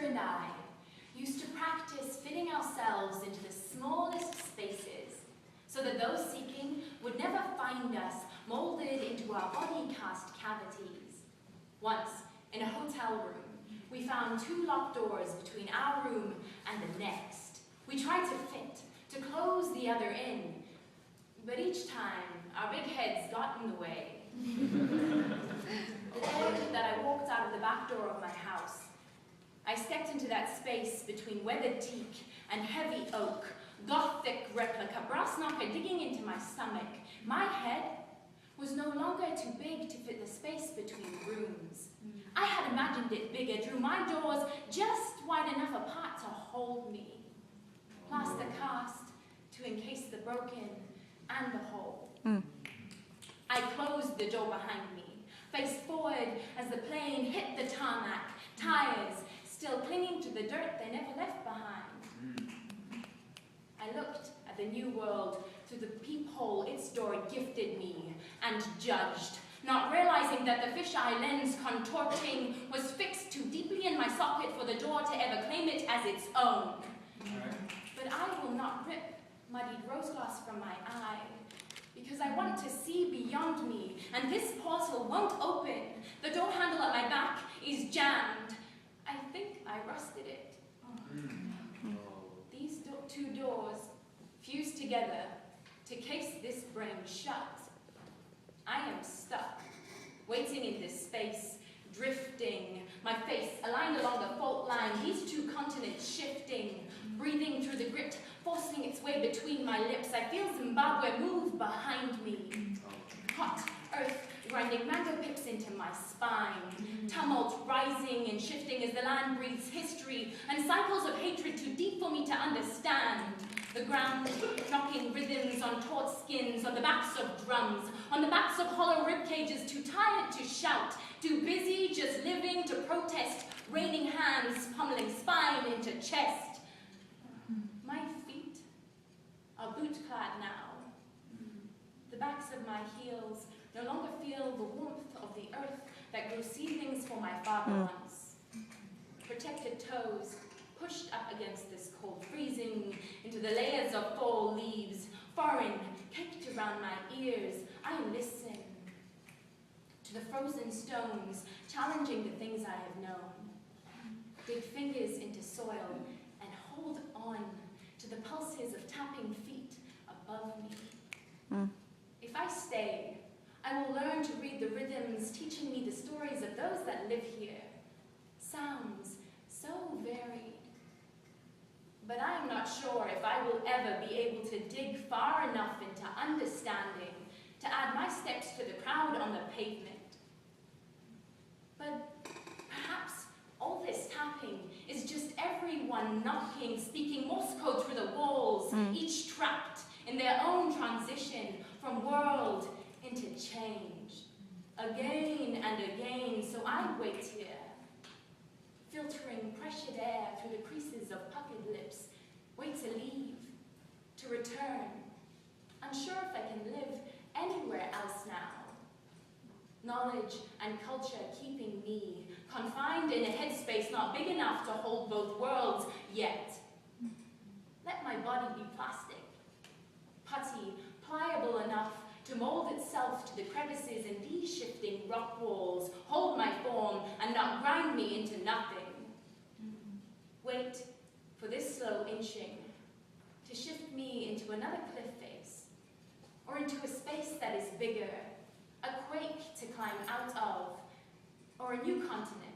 and I used to practice fitting ourselves into the smallest spaces so that those seeking would never find us molded into our body-cast cavities. Once, in a hotel room, we found 2 locked doors between our room and the next. We tried to fit, to close the other in, but each time our big heads got in the way. The day that I walked out of the back door of my house, I stepped into that space between weathered teak and heavy oak, Gothic replica, brass knocker digging into my stomach. My head was no longer too big to fit the space between rooms. I had imagined it bigger, drew my doors just wide enough apart to hold me. Plaster cast to encase the broken and the whole. I closed the door behind me, faced forward as the plane hit the tarmac, tires still clinging to the dirt they never left behind. I looked at the new world through the peephole its door gifted me and judged, not realizing that the fisheye lens contorting was fixed too deeply in my socket for the door to ever claim it as its own. But I will not rip muddied rose gloss from my eye, because I want to see beyond me, and this portal won't open. The door handle at my back is jammed. I think I rusted it. These 2 doors fused together to case this brain shut. I am stuck, waiting in this space, drifting, my face aligned along the fault line, these 2 continents shifting, breathing through the grit, forcing its way between my lips. I feel Zimbabwe move behind me. Hot earth grinding mango pips into my spine. Tumult rising and shifting as the land breathes history and cycles of hatred too deep for me to understand. The ground knocking rhythms on taut skins, on the backs of drums, on the backs of hollow rib cages, too tired to shout, too busy just living to protest, raining hands pummeling spine into chest. My feet are boot-clad now. The backs of my heels no longer feel the warmth of the earth that grew seedlings for my father once. Protected toes pushed up against this cold, freezing into the layers of fall leaves, foreign, caked around my ears. I listen to the frozen stones, challenging the things I have known. Dig fingers into soil and hold on to the pulses of tapping feet above me. If I stay, I will learn to read the rhythms, teaching me the stories of those that live here. Sounds so varied. But I am not sure if I will ever be able to dig far enough into understanding to add my steps to the crowd on the pavement. But perhaps all this tapping is just everyone knocking, speaking Morse code through the walls, each trapped in their own transition from world into change. Again and again, so I wait here, filtering pressured air through the creases of puckered lips, wait to leave, to return, unsure if I can live anywhere else now. Knowledge and culture keeping me confined in a headspace not big enough to hold both worlds yet. Let my body be plastic, putty, pliable enough to mold itself to the crevices in these shifting rock walls, hold my form and not grind me into nothing. Wait for this slow inching to shift me into another cliff face, or into a space that is bigger, a quake to climb out of, or a new continent.